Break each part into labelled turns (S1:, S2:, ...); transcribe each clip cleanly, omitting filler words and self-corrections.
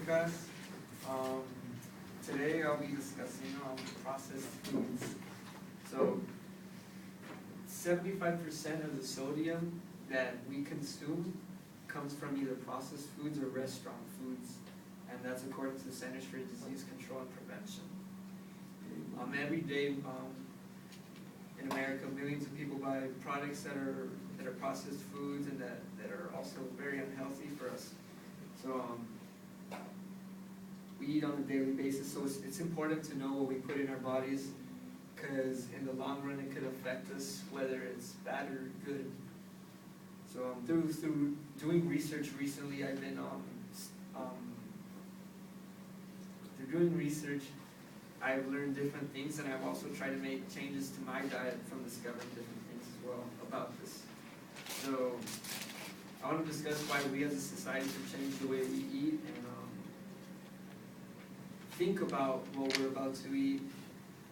S1: podcast. Today I'll be discussing processed foods. So 75% of the sodium that we consume comes from either processed foods or restaurant foods, and that's according to the Centers for Disease Control and Prevention. Every day in America, millions of people buy products that are processed foods and that are also very unhealthy for us. So we eat on a daily basis, so it's important to know what we put in our bodies, because in the long run it could affect us, whether it's bad or good. So through doing research recently, I've been through doing research, I've learned different things, and I've also tried to make changes to my diet from discovering different things as well about this. So I want to discuss why we as a society should change the way we eat and think about what we're about to eat.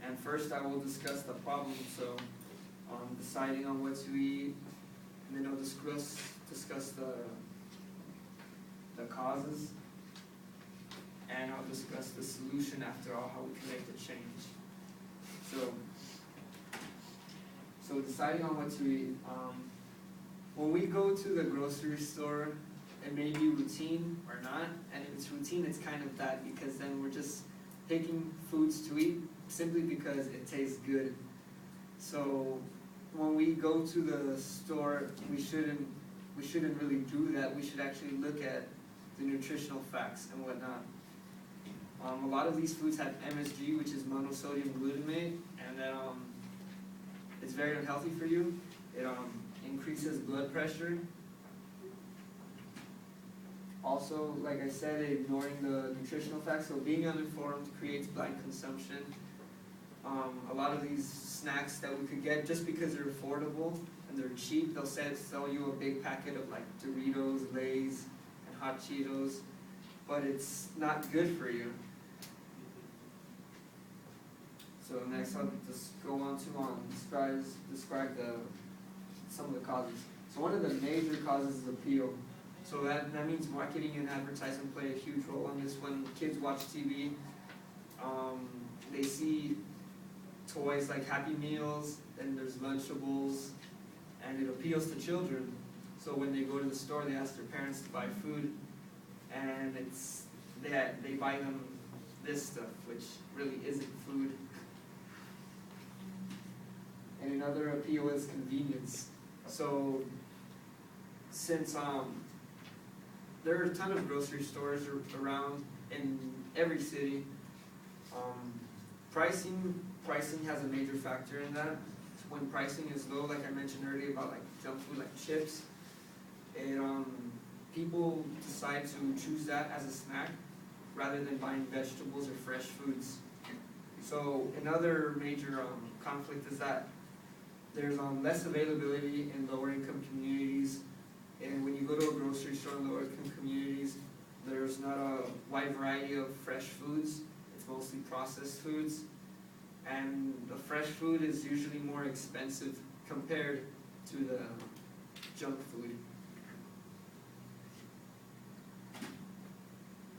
S1: And first I will discuss the problem, so deciding on what to eat, and then I'll discuss the causes, and I'll discuss the solution after all, how we can make the change. So deciding on what to eat. When we go to the grocery store, it may be routine or not, and if it's routine, it's kind of bad, because then we're just picking foods to eat simply because it tastes good. So when we go to the store, we shouldn't really do that. We should actually look at the nutritional facts and whatnot. A lot of these foods have MSG, which is monosodium glutamate, and that it's very unhealthy for you. It increases blood pressure. Also, like I said, ignoring the nutritional facts, so being uninformed creates blind consumption. A lot of these snacks that we could get, just because they're affordable and they're cheap, they'll sell you a big packet of like Doritos, Lay's, and Hot Cheetos, but it's not good for you. So next I'll just go on to describe some of the causes. So one of the major causes is appeal. So that means marketing and advertising play a huge role in this. When kids watch TV, they see toys like Happy Meals, and there's Lunchables, and it appeals to children. So when they go to the store, they ask their parents to buy food, and they buy them this stuff, which really isn't food. And another appeal is convenience. So since there are a ton of grocery stores around in every city, pricing has a major factor in that. When pricing is low, like I mentioned earlier about like junk food like chips, people decide to choose that as a snack rather than buying vegetables or fresh foods. So another major conflict is that there's less availability in lower income communities, and when you go to a grocery store in lower income communities, there's not a wide variety of fresh foods. It's mostly processed foods, and the fresh food is usually more expensive compared to the junk food.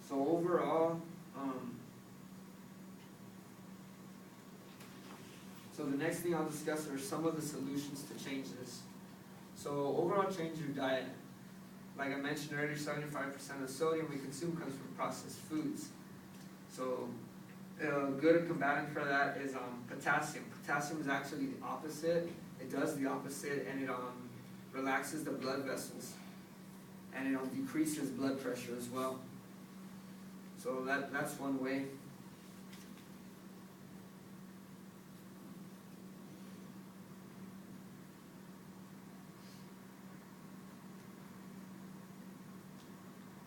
S1: So overall, so the next thing I'll discuss are some of the solutions to change this. So overall, change your diet. Like I mentioned earlier, 75% of the sodium we consume comes from processed foods. So good combatant for that is potassium. Potassium is actually the opposite. It does the opposite, and it relaxes the blood vessels, and it decreases blood pressure as well. So that's one way.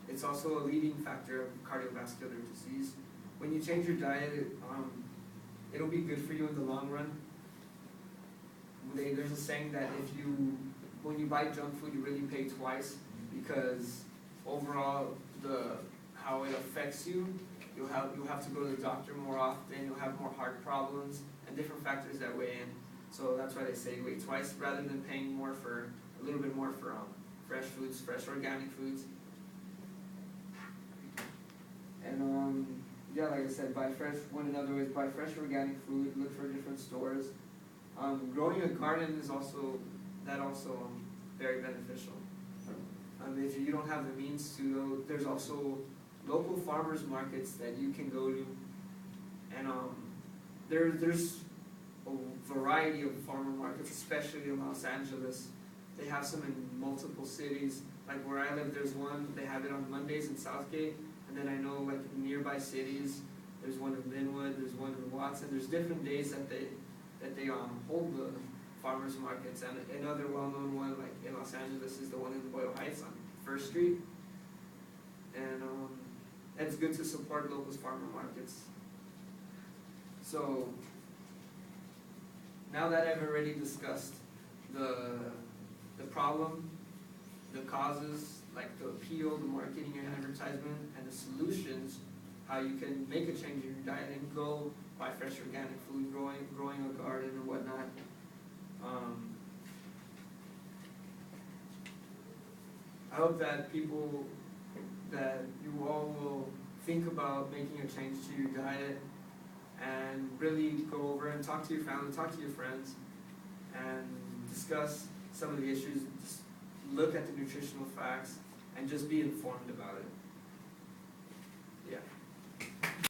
S1: It's also a leading factor of cardiovascular disease. When you change your diet, it'll be good for you in the long run. There's a saying that when you buy junk food, you really pay twice, because overall, how it affects you, you'll have to go to the doctor more often, you'll have more heart problems, and different factors that weigh in. So that's why they say wait twice, rather than paying a little bit more for fresh foods, fresh organic foods. yeah, like I said, buy fresh. One another ways, buy fresh organic food. Look for different stores. Growing a garden is also very beneficial. If you don't have the means to, though, there's also local farmers markets that you can go to, and there's a variety of farmer markets, especially in Los Angeles. They have some in multiple cities. Like where I live, there's one. They have it on Mondays in Southgate, and then I know like in nearby cities, there's one in Linwood, there's one in Watson. There's different days that they hold the farmers markets, and another well-known one like in Los Angeles is the one in Boyle Heights on First Street, and it's good to support local farmer markets. So now that I've already discussed the problem, the causes, like the appeal, the marketing and advertisement, and the solutions, how you can make a change in your diet and go buy fresh organic food, growing a garden or whatnot. I hope that you all will think about making a change to your diet and really go over and talk to your family, talk to your friends, and discuss some of the issues. Just look at the nutritional facts and just be informed about it.